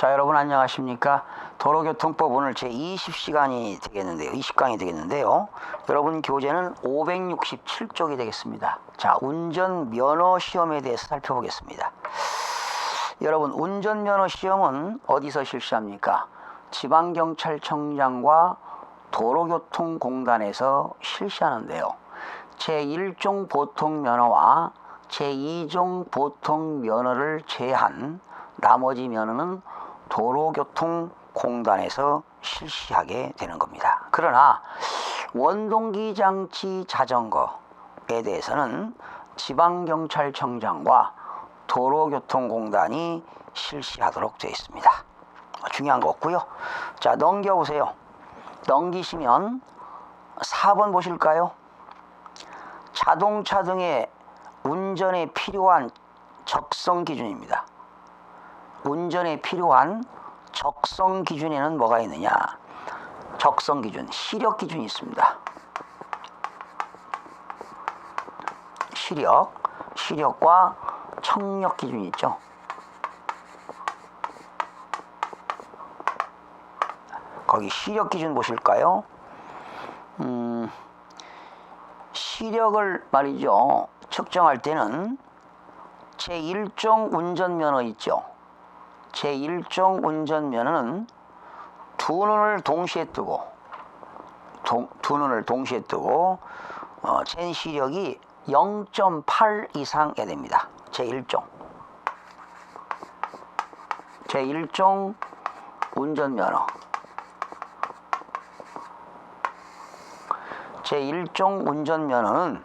자, 여러분 안녕하십니까? 도로교통법 오늘 제 20시간이 되겠는데요. 20강이 되겠는데요. 여러분 교재는 567쪽이 되겠습니다. 자, 운전면허 시험에 대해서 살펴보겠습니다. 여러분, 운전면허 시험은 어디서 실시합니까? 지방경찰청장과 도로교통공단에서 실시하는데요. 제1종 보통면허와 제2종 보통면허를 제한 나머지 면허는 도로교통공단에서 실시하게 되는 겁니다. 그러나 원동기장치 자전거에 대해서는 지방경찰청장과 도로교통공단이 실시하도록 되어 있습니다. 중요한 거 없고요. 자, 넘겨보세요. 넘기시면 4번 보실까요? 자동차 등의 운전에 필요한 적성 기준입니다. 운전에 필요한 적성 기준에는 뭐가 있느냐? 적성 기준, 시력 기준이 있습니다. 시력과 청력 기준이 있죠. 거기 시력 기준 보실까요? 시력을 말이죠, 측정할 때는 제1종 운전면허 있죠. 제1종 운전면허는 두 눈을 동시에 뜨고 제 시력이 0.8 이상해야 됩니다. 제1종 운전면허, 제1종 운전면허는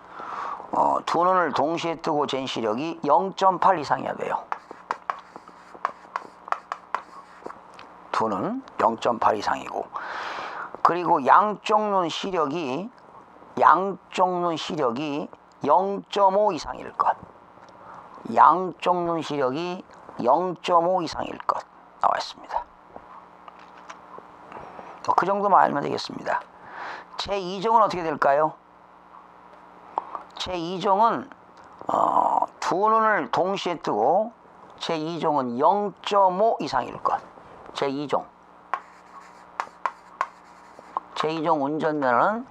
두 눈을 동시에 뜨고 잰 시력이 0.8 이상이어야 돼요. 두 눈 0.8 이상이고, 그리고 양쪽 눈 시력이 0.5 이상일 것. 양쪽 눈 시력이 0.5 이상일 것 나와 있습니다. 그 정도만 알면 되겠습니다. 제2종은 어떻게 될까요? 제2종은 두 눈을 동시에 뜨고 제2종은 0.5 이상일 것. 제2종 운전면허는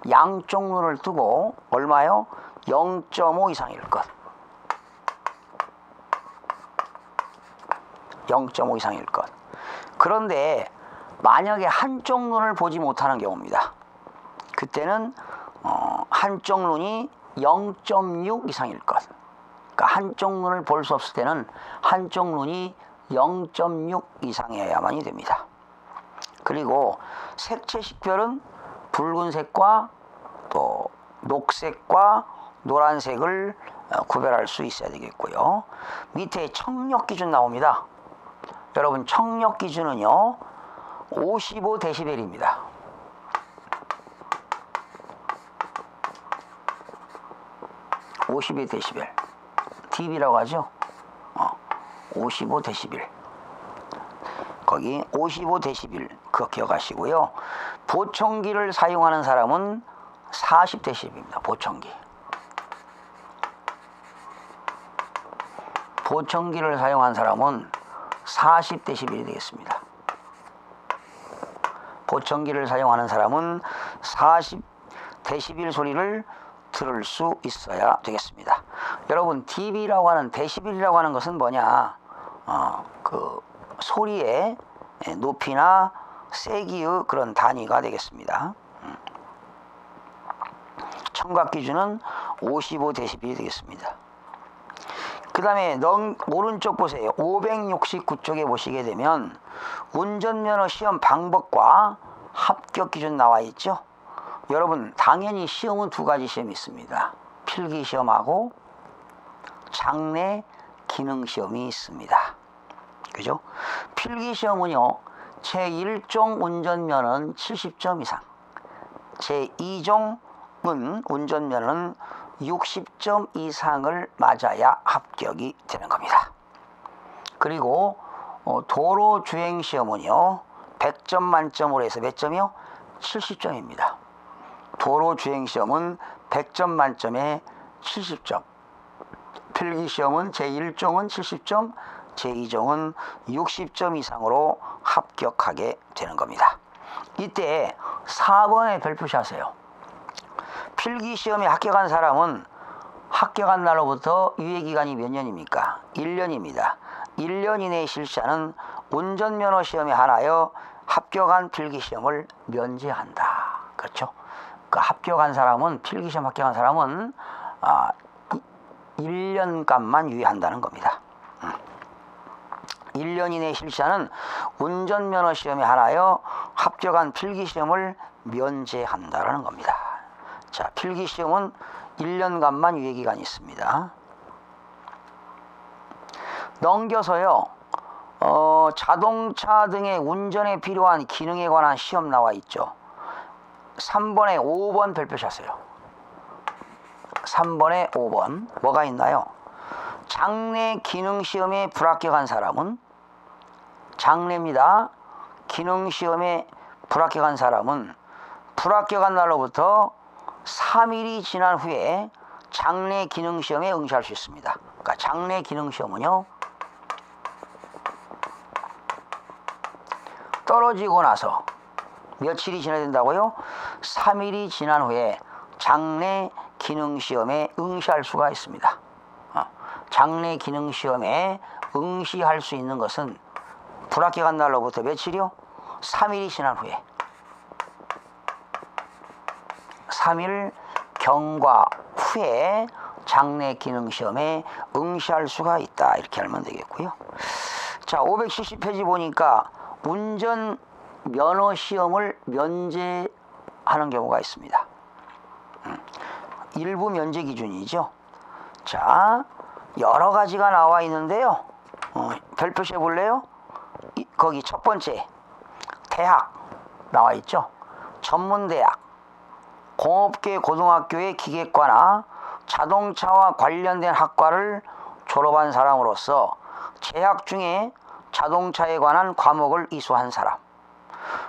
양쪽 눈을 뜨고 얼마요? 0.5 이상일 것. 0.5 이상일 것. 그런데 만약에 한쪽 눈을 보지 못하는 경우입니다. 그때는 한쪽 눈이 0.6 이상일 것. 그러니까 한쪽 눈을 볼 수 없을 때는 한쪽 눈이 0.6 이상이어야만이 됩니다. 그리고 색채 식별은 붉은색과 또 녹색과 노란색을 구별할 수 있어야 되겠고요. 밑에 청력 기준 나옵니다. 여러분, 청력 기준은요 55데시벨입니다. 52데시벨, dB라고 하죠. 55데시벨. 거기 55데시벨 그거 기억하시고요. 보청기를 사용하는 사람은 40데시벨입니다. 보청기를 사용한 사람은 40데시벨이 되겠습니다. 보청기를 사용하는 사람은 40데시벨 소리를 들을 수 있어야 되겠습니다. 여러분, dB라고 하는, 데시벨이라고 하는 것은 뭐냐? 그 소리의 높이나 세기의 그런 단위가 되겠습니다. 청각 기준은 55데시벨이 되겠습니다. 그 다음에 오른쪽 보세요. 569쪽에 보시게 되면 운전면허 시험 방법과 합격 기준 나와 있죠. 여러분, 당연히 시험은 두 가지 시험이 있습니다. 필기 시험하고 장내 기능 시험이 있습니다. 그죠? 필기 시험은요, 제1종 운전면허는 70점 이상, 제2종 운전면허는 60점 이상을 맞아야 합격이 되는 겁니다. 그리고 도로 주행 시험은요 100점 만점으로 해서 몇 점이요? 70점입니다. 도로 주행 시험은 100점 만점에 70점. 필기 시험은 제1종은 70점, 제2종은 60점 이상으로 합격하게 되는 겁니다. 이때 4번에 별표시 하세요. 필기시험에 합격한 사람은 합격한 날로부터 유예기간이 몇 년입니까? 1년입니다. 1년 이내에 실시하는 운전면허 시험에 한하여 합격한 필기시험을 면제한다. 그렇죠? 그 합격한 사람은, 필기시험 합격한 사람은 1년간만 유예한다는 겁니다. 1년 이내에 실시하는 운전면허 시험에 한하여 합격한 필기시험을 면제한다라는 겁니다. 자, 필기시험은 1년간만 유예기간이 있습니다. 넘겨서요. 자동차 등의 운전에 필요한 기능에 관한 시험 나와 있죠. 3번에 5번 별표하세요. 3번에 5번 뭐가 있나요? 장내 기능시험에 불합격한 사람은, 장내입니다. 기능시험에 불합격한 사람은 불합격한 날로부터 3일이 지난 후에 장내 기능시험에 응시할 수 있습니다. 그러니까 장내 기능시험은요, 떨어지고 나서 며칠이 지나야 된다고요? 3일이 지난 후에 장내 기능시험에 응시할 수가 있습니다. 장내 기능시험에 응시할 수 있는 것은 불합격한 날로부터 며칠이요? 3일이 지난 후에, 3일 경과 후에 장내 기능시험에 응시할 수가 있다. 이렇게 알면 되겠고요. 자, 570페이지 보니까 운전 면허 시험을 면제하는 경우가 있습니다. 일부 면제 기준이죠. 자, 여러 가지가 나와 있는데요. 별표시해 볼래요? 거기 첫 번째 대학 나와 있죠. 전문대학, 공업계 고등학교의 기계과나 자동차와 관련된 학과를 졸업한 사람으로서 재학 중에 자동차에 관한 과목을 이수한 사람,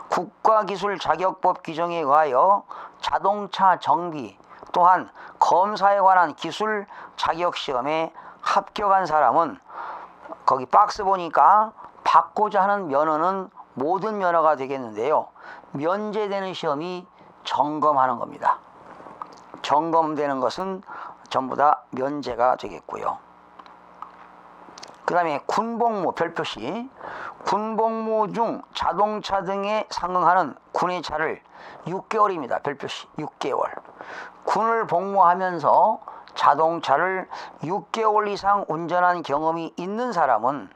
국가기술자격법 규정에 의하여 자동차 정비 또한 검사에 관한 기술 자격시험에 합격한 사람은, 거기 박스 보니까 받고자 하는 면허는 모든 면허가 되겠는데요. 면제되는 시험이 점검하는 겁니다. 점검되는 것은 전부 다 면제가 되겠고요. 그 다음에 군복무 별표시, 군복무 중 자동차 등에 상응하는 군의 차를 6개월입니다. 별표시 6개월. 군을 복무하면서 자동차를 6개월 이상 운전한 경험이 있는 사람은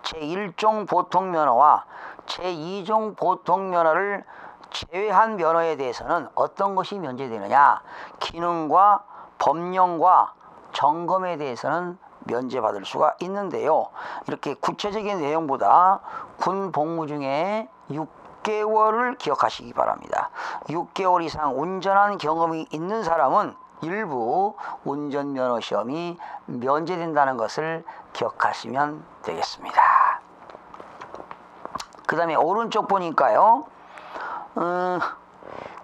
제1종 보통면허와 제2종 보통면허를 제외한 면허에 대해서는 어떤 것이 면제되느냐? 기능과 법령과 점검에 대해서는 면제받을 수가 있는데요. 이렇게 구체적인 내용보다 군 복무 중에 6개월을 기억하시기 바랍니다. 6개월 이상 운전한 경험이 있는 사람은 일부 운전면허 시험이 면제된다는 것을 기억하시면 되겠습니다. 그 다음에 오른쪽 보니까요.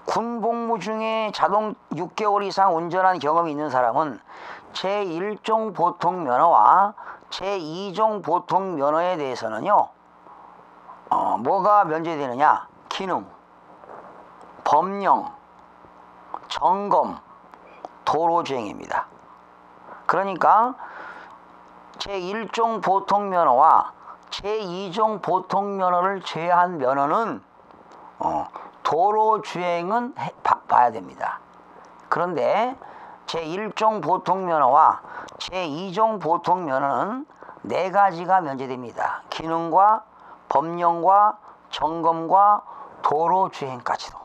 군 복무 중에 6개월 이상 운전한 경험이 있는 사람은 제1종 보통면허와 제2종 보통면허에 대해서는요, 뭐가 면제되느냐? 기능, 법령, 점검, 도로주행입니다. 그러니까 제1종 보통면허와 제2종 보통면허를 제외한 면허는 도로주행은 봐야 됩니다. 그런데 제1종 보통면허와 제2종 보통면허는 4가지가 면제됩니다. 기능과 법령과 점검과 도로주행까지도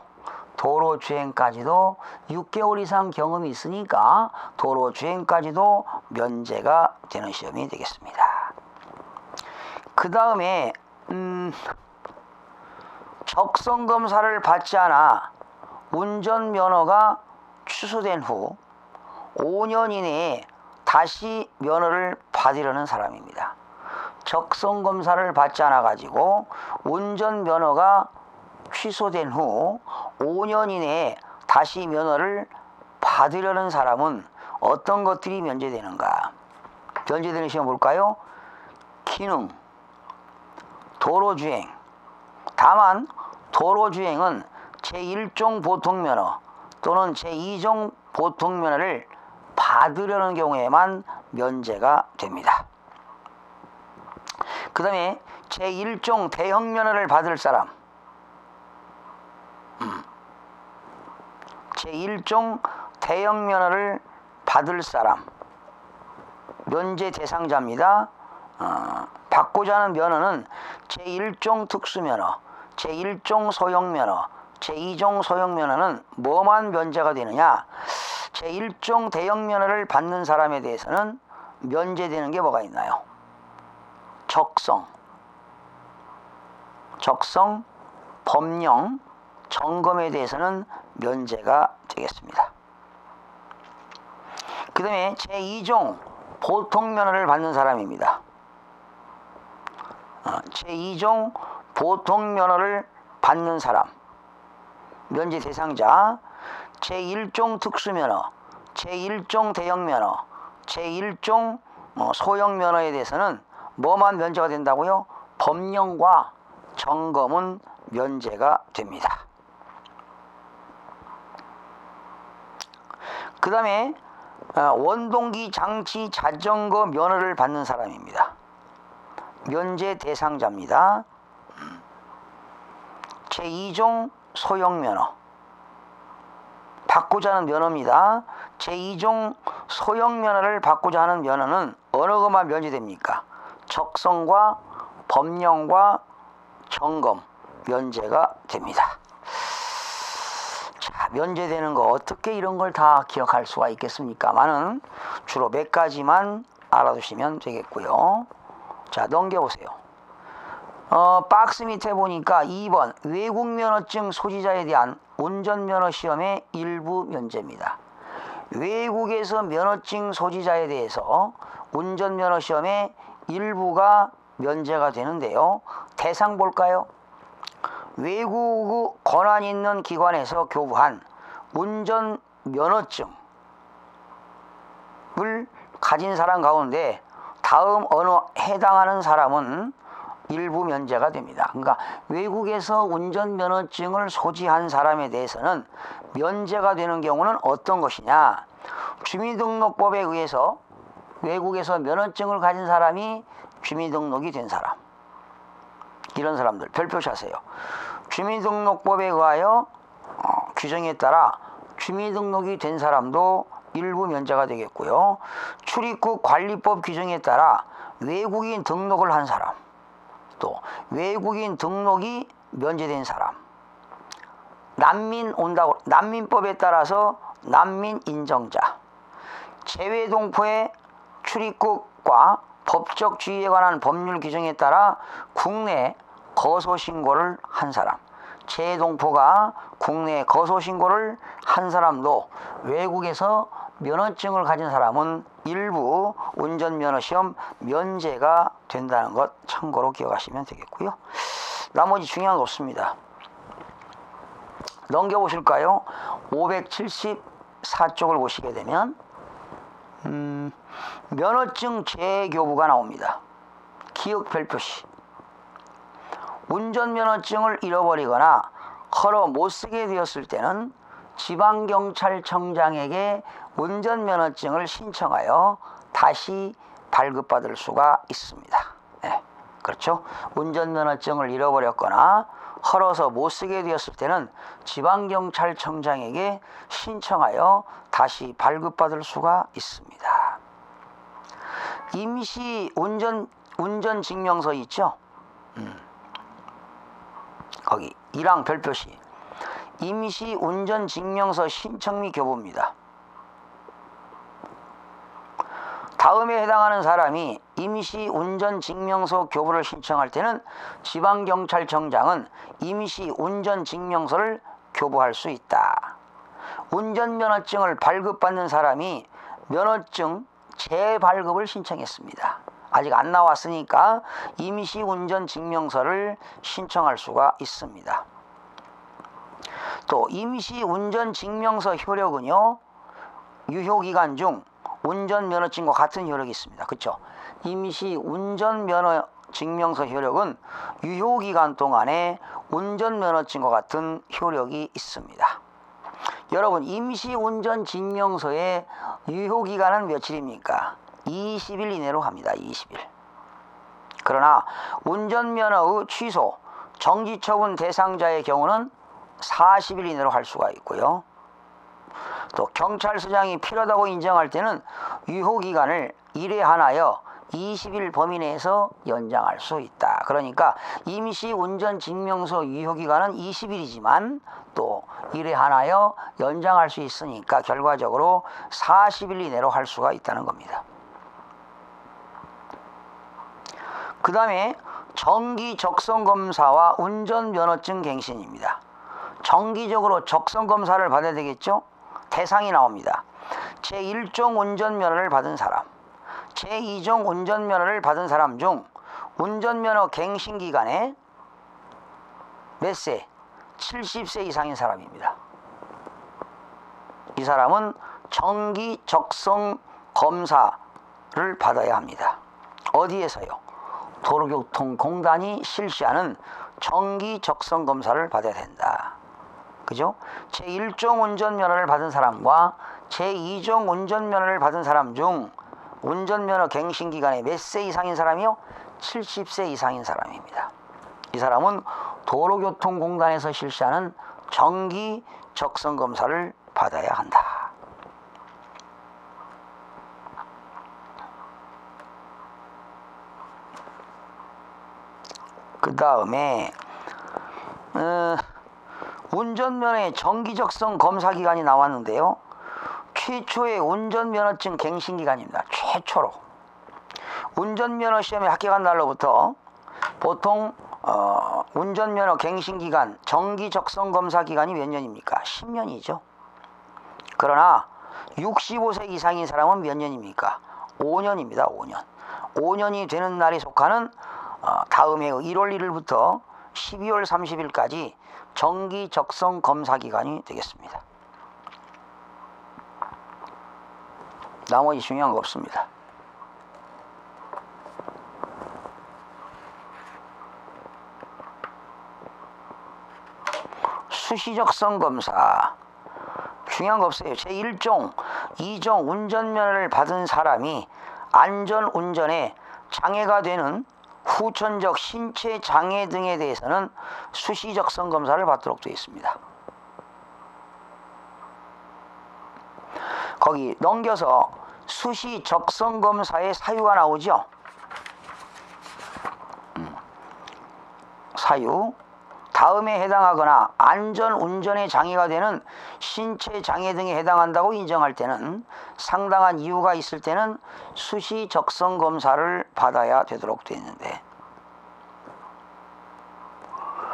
6개월 이상 경험이 있으니까 도로주행까지도 면제가 되는 시험이 되겠습니다. 그 다음에 적성검사를 받지 않아 운전면허가 취소된 후 5년 이내에 다시 면허를 받으려는 사람입니다. 적성검사를 받지 않아 가지고 운전면허가 취소된 후 5년 이내에 다시 면허를 받으려는 사람은 어떤 것들이 면제되는가? 면제되는 시험 볼까요? 기능, 도로주행. 다만 도로주행은 제1종 보통면허 또는 제2종 보통면허를 받으려는 경우에만 면제가 됩니다. 그 다음에 제1종 대형면허를 받을 사람, 제1종 대형면허를 받을 사람 면제 대상자입니다. 받고자 하는 면허는 제1종 특수면허, 제1종 소형면허, 제2종 소형면허는 뭐만 면제가 되느냐? 제1종 대형면허를 받는 사람에 대해서는 면제되는 게 뭐가 있나요? 적성, 법령, 점검에 대해서는 면제가 되겠습니다. 그 다음에 제2종 보통면허를 받는 사람입니다. 제2종 보통면허를 받는 사람 면제 대상자, 제1종 특수면허, 제1종 대형면허, 제1종 소형면허에 대해서는 뭐만 면제가 된다고요? 법령과 점검은 면제가 됩니다. 그 다음에 원동기 장치 자전거 면허를 받는 사람입니다. 면제 대상자입니다. 제2종 소형면허 받고자 하는 면허입니다. 제2종 소형면허를 받고자 하는 면허는 어느 것만 면제됩니까? 적성과 법령과 점검 면제가 됩니다. 자, 면제되는 거 어떻게 이런 걸 다 기억할 수가 있겠습니까만은 주로 몇 가지만 알아두시면 되겠고요. 자, 넘겨보세요. 박스 밑에 보니까 2번 외국면허증 소지자에 대한 운전면허 시험의 일부 면제입니다. 외국에서 면허증 소지자에 대해서 운전면허 시험의 일부가 면제가 되는데요. 대상 볼까요? 외국 권한 있는 기관에서 교부한 운전면허증을 가진 사람 가운데 다음 어느 해당하는 사람은 일부 면제가 됩니다. 그러니까 외국에서 운전면허증을 소지한 사람에 대해서는 면제가 되는 경우는 어떤 것이냐? 주민등록법에 의해서 외국에서 면허증을 가진 사람이 주민등록이 된 사람, 이런 사람들 별표시하세요. 주민등록법에 의하여 규정에 따라 주민등록이 된 사람도 일부 면제가 되겠고요. 출입국 관리법 규정에 따라 외국인 등록을 한 사람, 또 외국인 등록이 면제된 사람, 난민 온다고 난민법에 따라서 난민 인정자, 재외동포의 출입국과 법적 주의에 관한 법률 규정에 따라 국내 거소 신고를 한 사람, 재동포가 국내 거소 신고를 한 사람도 외국에서 면허증을 가진 사람은 일부 운전면허 시험 면제가 된다는 것 참고로 기억하시면 되겠고요. 나머지 중요한 거 없습니다. 넘겨보실까요? 574쪽을 보시게 되면 면허증 재교부가 나옵니다. 기억 별표시. 운전면허증을 잃어버리거나 허러 못쓰게 되었을 때는 지방경찰청장에게 운전면허증을 신청하여 다시 발급받을 수가 있습니다. 네, 그렇죠? 운전면허증을 잃어버렸거나 헐어서 못쓰게 되었을 때는 지방경찰청장에게 신청하여 다시 발급받을 수가 있습니다. 임시 운전증명서 있죠? 거기 1항 별표시 임시 운전증명서 신청 및 교부입니다. 다음에 해당하는 사람이 임시 운전증명서 교부를 신청할 때는 지방경찰청장은 임시 운전증명서를 교부할 수 있다. 운전면허증을 발급받는 사람이 면허증 재발급을 신청했습니다. 아직 안 나왔으니까 임시 운전증명서를 신청할 수가 있습니다. 또 임시 운전증명서 효력은요, 유효기간 중 운전면허증과 같은 효력이 있습니다. 그렇죠? 임시 운전면허 증명서 효력은 유효기간 동안에 운전면허증과 같은 효력이 있습니다. 여러분, 임시 운전증명서의 유효기간은 며칠입니까? 20일 이내로 합니다. 20일. 그러나 운전면허의 취소, 정지처분 대상자의 경우는 40일 이내로 할 수가 있고요. 또 경찰서장이 필요하다고 인정할 때는 유효기간을 1회 하나여 20일 범위 내에서 연장할 수 있다. 그러니까 임시 운전증명서 유효기간은 20일이지만 또 1회 하나여 연장할 수 있으니까 결과적으로 40일 이내로 할 수가 있다는 겁니다. 그 다음에 정기 적성검사와 운전면허증 갱신입니다. 정기적으로 적성검사를 받아야 되겠죠? 대상이 나옵니다. 제1종 운전면허를 받은 사람, 제2종 운전면허를 받은 사람 중 운전면허 갱신 기간에 몇 세? 70세 이상인 사람입니다. 이 사람은 정기 적성 검사를 받아야 합니다. 어디에서요? 도로교통공단이 실시하는 정기 적성 검사를 받아야 된다. 그죠? 제1종 운전면허를 받은 사람과 제2종 운전면허를 받은 사람 중 운전면허 갱신 기간에 몇 세 이상인 사람이요? 70세 이상인 사람입니다. 이 사람은 도로교통공단에서 실시하는 정기 적성 검사를 받아야 한다. 그 다음에 운전면허의 정기적성 검사 기간이 나왔는데요. 최초의 운전면허증 갱신 기간입니다. 최초로. 운전면허 시험에 합격한 날로부터 보통 운전면허 갱신 기간, 정기적성 검사 기간이 몇 년입니까? 10년이죠. 그러나 65세 이상인 사람은 몇 년입니까? 5년입니다. 5년. 5년이 되는 날이 속하는 다음 해 1월 1일부터 12월 30일까지 정기 적성 검사 기간이 되겠습니다. 나머지 중요한 거 없습니다. 수시적성 검사 중요한 거 없어요. 제1종, 2종 운전면허를 받은 사람이 안전운전에 장애가 되는 후천적 신체 장애 등에 대해서는 수시적성 검사를 받도록 되어 있습니다. 거기 넘겨서 수시적성 검사의 사유가 나오죠. 사유. 다음에 해당하거나 안전운전에 장애가 되는 신체 장애 등에 해당한다고 인정할 때는 상당한 이유가 있을 때는 수시 적성 검사를 받아야 되도록 되어 있는데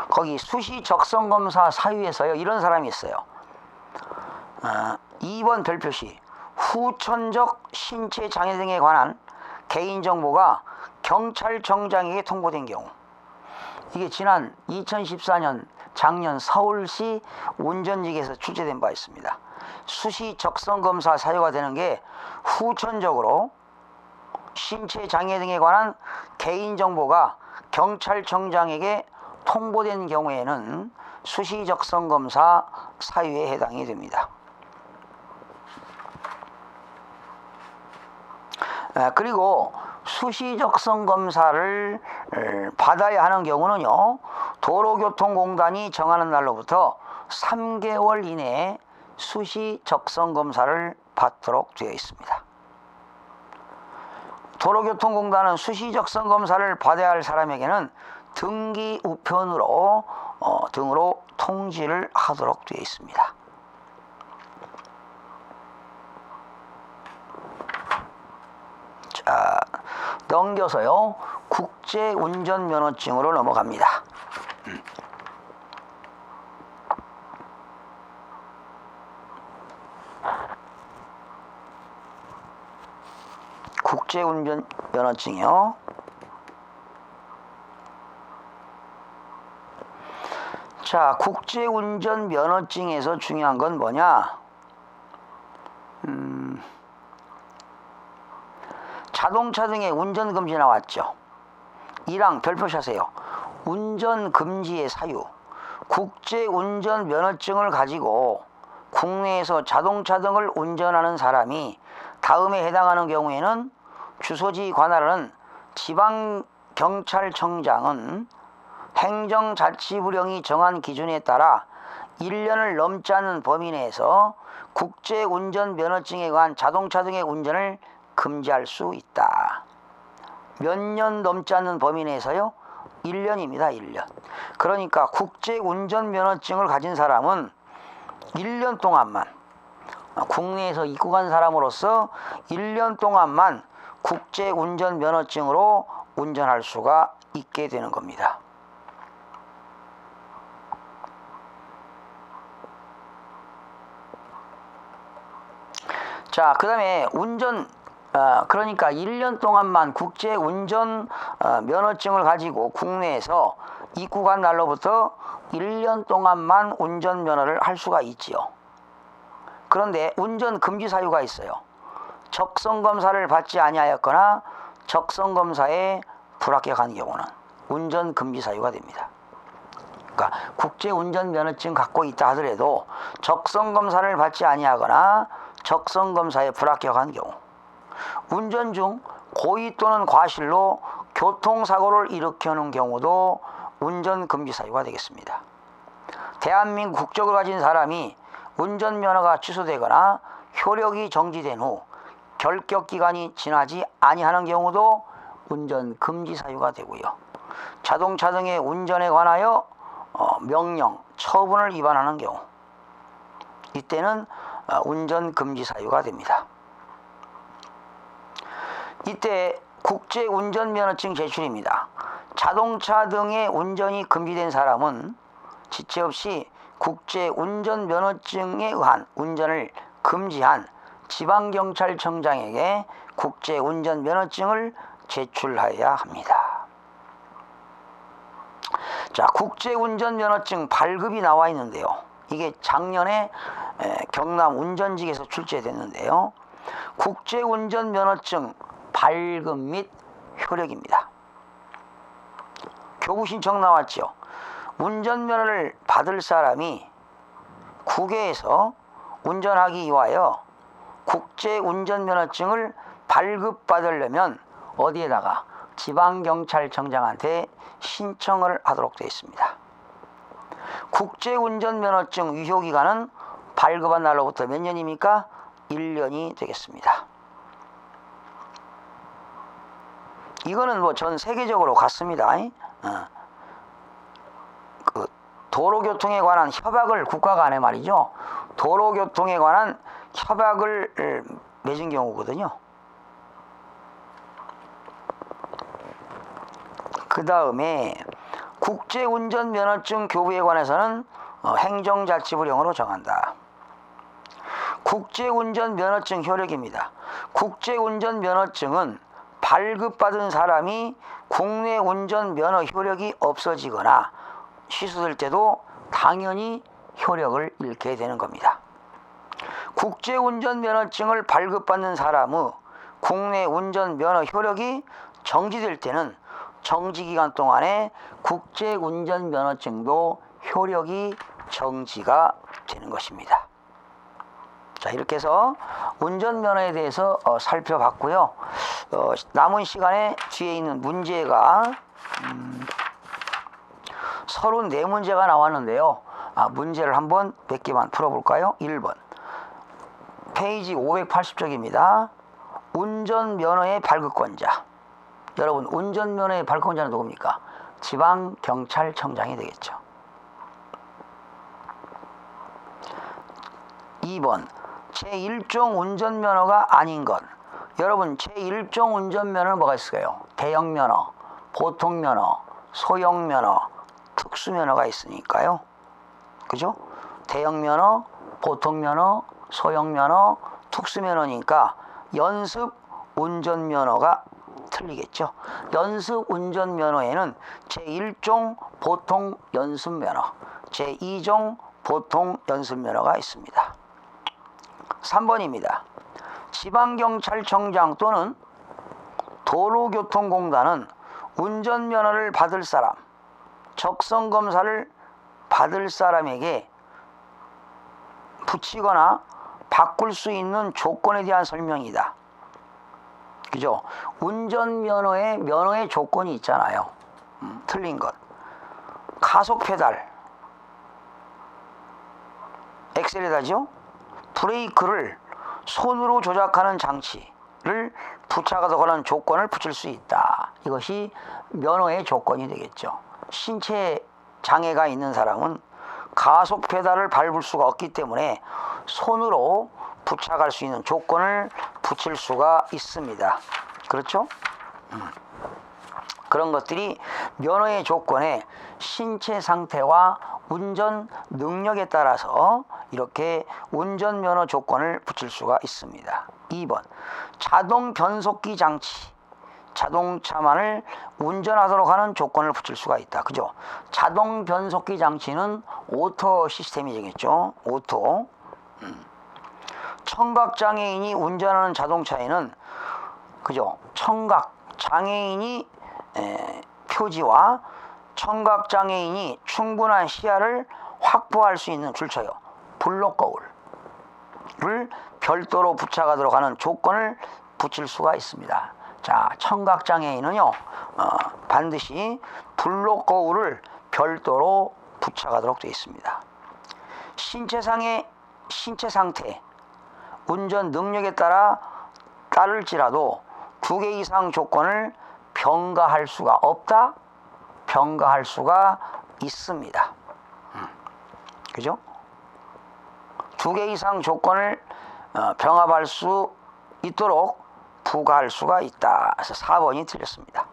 거기 수시 적성 검사 사유에서요 이런 사람이 있어요. 2번 별표시 후천적 신체 장애 등에 관한 개인정보가 경찰청장에게 통보된 경우 이게 지난 2014년 작년 서울시 운전직에서 출제된 바 있습니다. 수시 적성 검사 사유가 되는 게 후천적으로 신체 장애 등에 관한 개인정보가 경찰청장에게 통보된 경우에는 수시 적성 검사 사유에 해당이 됩니다. 그리고 수시적성 검사를 받아야 하는 경우는요 도로교통공단이 정하는 날로부터 3개월 이내에 수시적성 검사를 받도록 되어 있습니다. 도로교통공단은 수시적성 검사를 받아야 할 사람에게는 등기 우편으로 등으로 통지를 하도록 되어 있습니다. 자, 넘겨서요 국제운전면허증으로 넘어갑니다. 국제운전면허증이요. 자, 국제운전면허증에서 중요한 건 뭐냐? 자동차 등의 운전금지 나왔죠. 1항 별표하세요. 운전금지의 사유. 국제운전면허증을 가지고 국내에서 자동차 등을 운전하는 사람이 다음에 해당하는 경우에는 주소지 관할하는 지방경찰청장은 행정자치부령이 정한 기준에 따라 1년을 넘지 않는 범위 내에서 국제운전면허증에 관한 자동차 등의 운전을 금지할 수 있다. 몇 년 넘지 않는 범위 내에서요? 1년입니다. 1년. 그러니까 국제운전면허증을 가진 사람은 1년 동안만, 국내에서 입국한 사람으로서 1년 동안만 국제운전면허증으로 운전할 수가 있게 되는 겁니다. 자, 그 다음에 그러니까 1년 동안만 국제운전 면허증을 가지고 국내에서 입국한 날로부터 1년 동안만 운전면허를 할 수가 있지요. 그런데 운전금지 사유가 있어요. 적성검사를 받지 아니하였거나 적성검사에 불합격한 경우는 운전금지 사유가 됩니다. 그러니까 국제운전면허증 갖고 있다 하더라도 적성검사를 받지 아니하거나 적성검사에 불합격한 경우, 운전 중 고의 또는 과실로 교통사고를 일으키는 경우도 운전금지 사유가 되겠습니다. 대한민국 국적을 가진 사람이 운전면허가 취소되거나 효력이 정지된 후 결격기간이 지나지 아니하는 경우도 운전금지 사유가 되고요. 자동차 등의 운전에 관하여 명령, 처분을 위반하는 경우, 이때는 운전금지 사유가 됩니다. 이때 국제운전면허증 제출입니다. 자동차 등의 운전이 금지된 사람은 지체 없이 국제운전면허증에 의한 운전을 금지한 지방경찰청장에게 국제운전면허증을 제출하여야 합니다. 자, 국제운전면허증 발급이 나와 있는데요. 이게 작년에 경남 운전직에서 출제됐는데요. 국제운전면허증 발급 및 효력입니다. 교부 신청 나왔죠. 운전면허를 받을 사람이 국외에서 운전하기 위하여 국제운전면허증을 발급받으려면 어디에다가 지방경찰청장한테 신청을 하도록 되어 있습니다. 국제운전면허증 유효기간은 발급한 날로부터 몇 년입니까? 1년이 되겠습니다. 이거는 뭐 전 세계적으로 같습니다. 도로교통에 관한 협약을 국가 간에 말이죠. 도로교통에 관한 협약을 맺은 경우거든요. 그 다음에 국제운전면허증 교부에 관해서는 행정자치부령으로 정한다. 국제운전면허증 효력입니다. 국제운전면허증은 발급받은 사람이 국내 운전면허 효력이 없어지거나 취소될 때도 당연히 효력을 잃게 되는 겁니다. 국제운전면허증을 발급받는 사람의 국내 운전면허 효력이 정지될 때는 정지기간 동안에 국제운전면허증도 효력이 정지가 되는 것입니다. 자, 이렇게 해서 운전면허에 대해서 살펴봤고요. 남은 시간에 뒤에 있는 문제가 34문제가 나왔는데요. 문제를 한번 몇 개만 풀어볼까요? 1번 페이지 580쪽입니다. 운전면허의 발급권자. 여러분, 운전면허의 발급권자는 누굽니까? 지방경찰청장이 되겠죠. 2번 제1종 운전면허가 아닌 것. 여러분, 제1종 운전면허는 뭐가 있을까요? 대형면허, 보통면허, 소형면허, 특수면허가 있으니까요. 그죠? 대형면허, 보통면허, 소형면허, 특수면허니까 연습 운전면허가 틀리겠죠. 연습 운전면허에는 제1종 보통 연습면허, 제2종 보통 연습면허가 있습니다. 3번입니다. 지방경찰청장 또는 도로교통공단은 운전면허를 받을 사람, 적성검사를 받을 사람에게 붙이거나 바꿀 수 있는 조건에 대한 설명이다. 그죠? 운전면허에 면허의 조건이 있잖아요. 틀린 것. 가속 페달, 엑셀에다죠. 브레이크를 손으로 조작하는 장치를 부착하도록 하는 조건을 붙일 수 있다. 이것이 면허의 조건이 되겠죠. 신체 장애가 있는 사람은 가속 페달을 밟을 수가 없기 때문에 손으로 부착할 수 있는 조건을 붙일 수가 있습니다. 그렇죠? 그런 것들이 면허의 조건에 신체 상태와 운전 능력에 따라서 이렇게 운전면허 조건을 붙일 수가 있습니다. 2번, 자동 변속기 장치, 자동차만을 운전하도록 하는 조건을 붙일 수가 있다. 그죠? 자동 변속기 장치는 오토 시스템이 되겠죠. 오토. 청각장애인이 운전하는 자동차에는, 그죠? 청각장애인이 표지와 청각장애인이 충분한 시야를 확보할 수 있는 줄쳐요. 블록 거울을 별도로 부착하도록 하는 조건을 붙일 수가 있습니다. 자, 청각장애인은요, 반드시 블록 거울을 별도로 부착하도록 되어 있습니다. 신체 상태, 운전 능력에 따를지라도 2개 이상 조건을 병가할 수가 없다? 병가할 수가 있습니다. 그죠? 2개 이상 조건을 병합할 수 있도록 부과할 수가 있다. 그래서 4번이 틀렸습니다.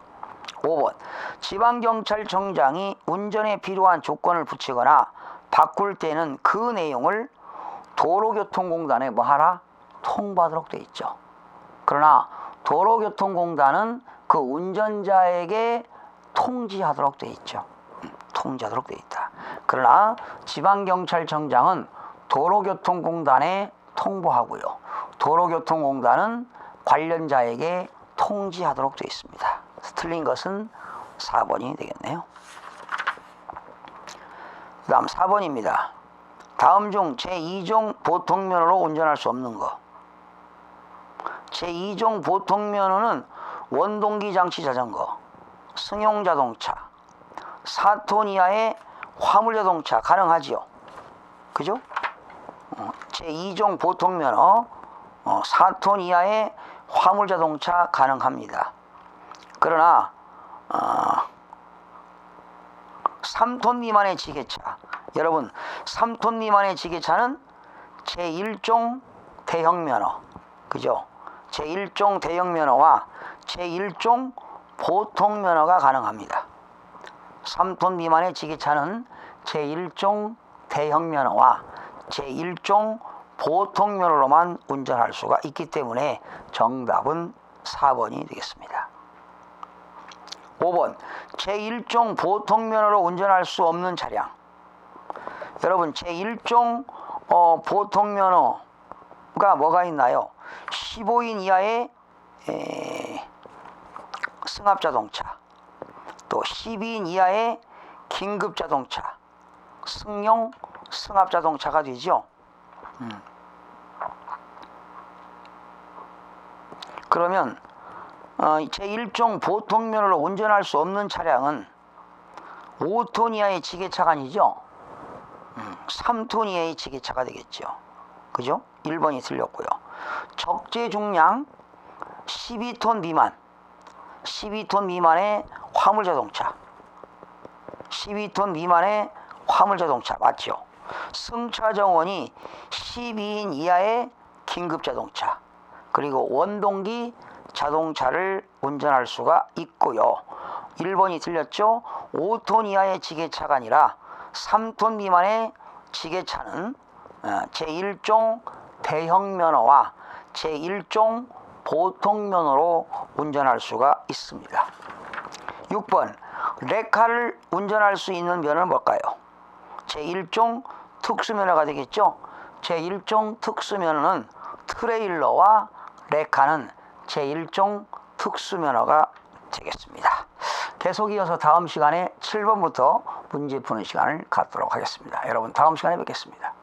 5번, 지방경찰청장이 운전에 필요한 조건을 붙이거나 바꿀 때는 그 내용을 도로교통공단에 뭐하라? 통보하도록 되어 있죠. 그러나 도로교통공단은 그 운전자에게 통지하도록 되어 있죠. 통지하도록 되어 있다. 그러나 지방경찰청장은 도로교통공단에 통보하고요. 도로교통공단은 관련자에게 통지하도록 되어 있습니다. 틀린 것은 4번이 되겠네요. 그 다음 4번입니다. 다음 중 제2종 보통면허로 운전할 수 없는 것. 제2종 보통면허는 원동기 장치 자전거, 승용자동차, 4톤 이하의 화물자동차 가능하지요. 그죠? 제2종 보통면허 4톤 이하의 화물자동차 가능합니다. 그러나 3톤 미만의 지게차, 여러분 3톤 미만의 지게차는 제1종 대형면허, 그죠? 제1종 대형면허와 제1종 보통면허가 가능합니다. 3톤 미만의 지게차는 제1종 대형면허와 제1종 보통면허로만 운전할 수가 있기 때문에 정답은 4번이 되겠습니다. 5번, 제1종 보통면허로 운전할 수 없는 차량. 여러분, 제1종 보통면허가 뭐가 있나요? 15인 이하의 승합자동차, 또 12인 이하의 긴급자동차, 승용 승합자동차가 되죠. 그러면 제1종 보통면허로 운전할 수 없는 차량은 5톤 이하의 지게차가 아니죠. 3톤 이하의 지게차가 되겠죠. 그죠? 1번이 틀렸고요. 적재 중량 12톤 미만, 12톤 미만의 화물자동차, 12톤 미만의 화물자동차 맞죠? 승차 정원이 12인 이하의 긴급자동차, 그리고 원동기 자동차를 운전할 수가 있고요. 1번이 틀렸죠? 5톤 이하의 지게차가 아니라 3톤 미만의 지게차는 제1종 대형면허와 제1종 보통면허로 운전할 수가 있습니다. 6번, 레카를 운전할 수 있는 면허는 뭘까요? 제1종 특수면허가 되겠죠. 제1종 특수면허는 트레일러와 레카는 제1종 특수면허가 되겠습니다. 계속 이어서 다음 시간에 7번부터 문제 푸는 시간을 갖도록 하겠습니다. 여러분 다음 시간에 뵙겠습니다.